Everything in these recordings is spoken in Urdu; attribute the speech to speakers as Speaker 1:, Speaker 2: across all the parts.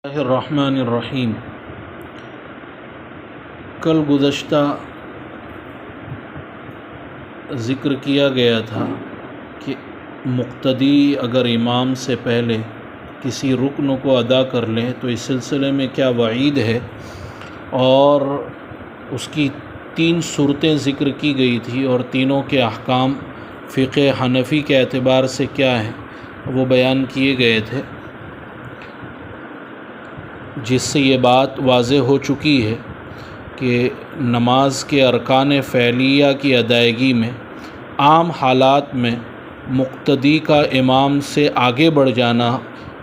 Speaker 1: الرحمن الرحیم۔ کل گزشتہ ذکر کیا گیا تھا کہ مقتدی اگر امام سے پہلے کسی رکن کو ادا کر لے تو اس سلسلے میں کیا وعید ہے، اور اس کی 3 صورتیں ذکر کی گئی تھی اور تینوں کے احکام فقہ حنفی کے اعتبار سے کیا ہیں وہ بیان کیے گئے تھے، جس سے یہ بات واضح ہو چکی ہے کہ نماز کے ارکان فعلیہ کی ادائیگی میں عام حالات میں مقتدی کا امام سے آگے بڑھ جانا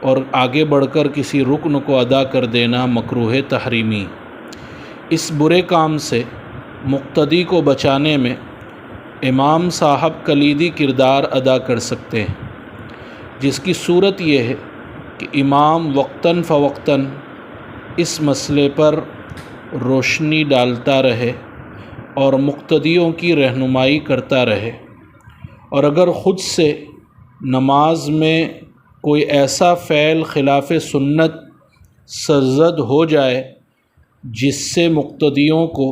Speaker 1: اور آگے بڑھ کر کسی رکن کو ادا کر دینا مکروہ تحریمی۔ اس برے کام سے مقتدی کو بچانے میں امام صاحب کلیدی کردار ادا کر سکتے ہیں، جس کی صورت یہ ہے کہ امام وقتاً فوقتاً اس مسئلے پر روشنی ڈالتا رہے اور مقتدیوں کی رہنمائی کرتا رہے، اور اگر خود سے نماز میں کوئی ایسا فعل خلاف سنت سرزد ہو جائے جس سے مقتدیوں کو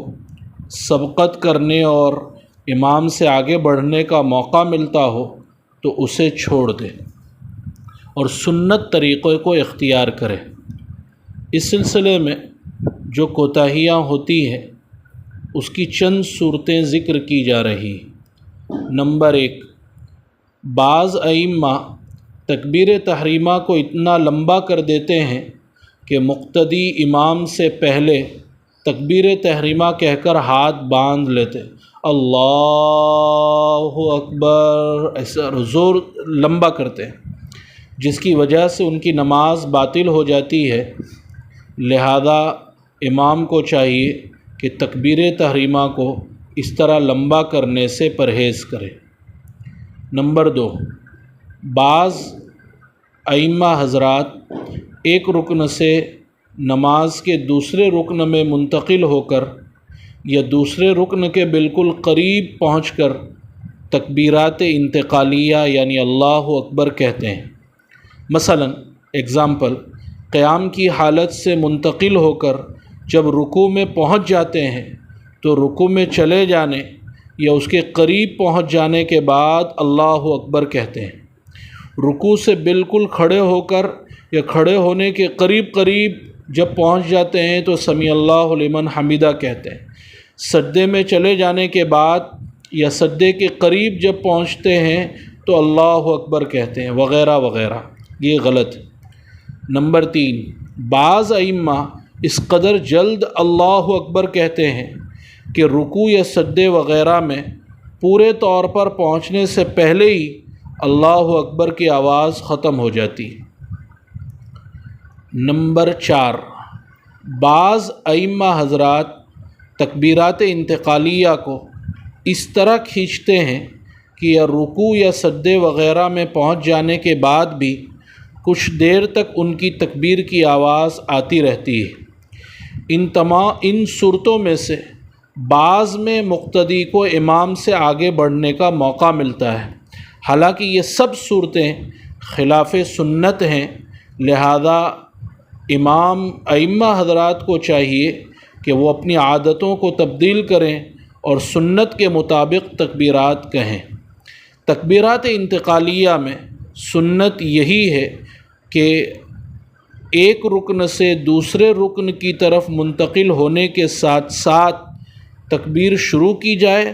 Speaker 1: سبقت کرنے اور امام سے آگے بڑھنے کا موقع ملتا ہو تو اسے چھوڑ دے اور سنت طریقے کو اختیار کرے۔ اس سلسلے میں جو کوتاہیاں ہوتی ہیں اس کی چند صورتیں ذکر کی جا رہی۔ نمبر 1، بعض ائمہ تکبیر تحریمہ کو اتنا لمبا کر دیتے ہیں کہ مقتدی امام سے پہلے تکبیر تحریمہ کہہ کر ہاتھ باندھ لیتے، اللہ اکبر، ایسا زور لمبا کرتے ہیں، جس کی وجہ سے ان کی نماز باطل ہو جاتی ہے۔ لہذا امام کو چاہیے کہ تکبیر تحریمہ کو اس طرح لمبا کرنے سے پرہیز کرے۔ نمبر 2، بعض ائمہ حضرات ایک رکن سے نماز کے دوسرے رکن میں منتقل ہو کر یا دوسرے رکن کے بالکل قریب پہنچ کر تکبیرات انتقالیہ یعنی اللہ اکبر کہتے ہیں۔ مثلا اگزامپل، قیام کی حالت سے منتقل ہو کر جب رکوع میں پہنچ جاتے ہیں تو رکوع میں چلے جانے یا اس کے قریب پہنچ جانے کے بعد اللہ اکبر کہتے ہیں۔ رکوع سے بالکل کھڑے ہو کر یا کھڑے ہونے کے قریب جب پہنچ جاتے ہیں تو سمیع اللہ لمن حمیدہ کہتے ہیں۔ سجدے میں چلے جانے کے بعد یا سجدے کے قریب جب پہنچتے ہیں تو اللہ اکبر کہتے ہیں، وغیرہ وغیرہ۔ یہ غلط۔ نمبر 3، بعض ائمہ اس قدر جلد اللہ اکبر کہتے ہیں کہ رکوع یا سجدے وغیرہ میں پورے طور پر پہنچنے سے پہلے ہی اللہ اکبر کی آواز ختم ہو جاتی۔ نمبر 4، بعض ائمہ حضرات تکبیرات انتقالیہ کو اس طرح کھینچتے ہیں کہ یا رکوع یا سجدے وغیرہ میں پہنچ جانے کے بعد بھی کچھ دیر تک ان کی تکبیر کی آواز آتی رہتی ہے۔ ان صورتوں میں سے بعض میں مقتدی کو امام سے آگے بڑھنے کا موقع ملتا ہے، حالانکہ یہ سب صورتیں خلاف سنت ہیں۔ لہذا ائمہ حضرات کو چاہیے کہ وہ اپنی عادتوں کو تبدیل کریں اور سنت کے مطابق تکبیرات کہیں۔ تکبیرات انتقالیہ میں سنت یہی ہے کہ ایک رکن سے دوسرے رکن کی طرف منتقل ہونے کے ساتھ ساتھ تکبیر شروع کی جائے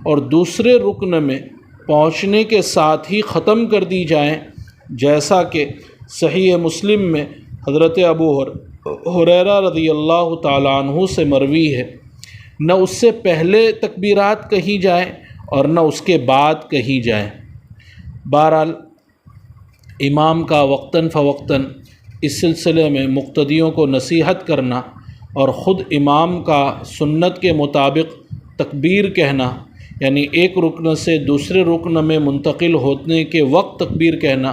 Speaker 1: اور دوسرے رکن میں پہنچنے کے ساتھ ہی ختم کر دی جائیں، جیسا کہ صحیح مسلم میں حضرت ابو ہریرہ رضی اللہ تعالیٰ عنہ سے مروی ہے، نہ اس سے پہلے تکبیرات کہی جائیں اور نہ اس کے بعد کہی جائیں۔ بہرحال امام کا وقتاً فوقتاً اس سلسلے میں مقتدیوں کو نصیحت کرنا اور خود امام کا سنت کے مطابق تکبیر کہنا، یعنی ایک رکن سے دوسرے رکن میں منتقل ہونے کے وقت تکبیر کہنا،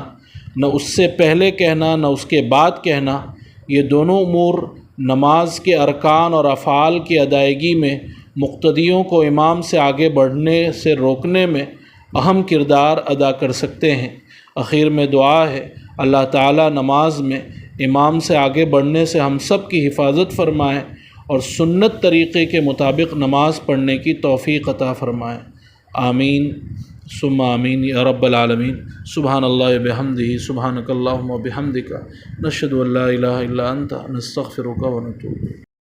Speaker 1: نہ اس سے پہلے کہنا نہ اس کے بعد کہنا، یہ دونوں امور نماز کے ارکان اور افعال کی ادائیگی میں مقتدیوں کو امام سے آگے بڑھنے سے روکنے میں اہم کردار ادا کر سکتے ہیں۔ آخر میں دعا ہے اللہ تعالیٰ نماز میں امام سے آگے بڑھنے سے ہم سب کی حفاظت فرمائے اور سنت طریقے کے مطابق نماز پڑھنے کی توفیق عطا فرمائے۔ آمین ثم آمین یا رب العالمین۔ سبحان اللہ بحمدہ، سبحانک اللہم و بحمدک، نشہد ان لا الہ الا انت، نستغفرک و نتوب۔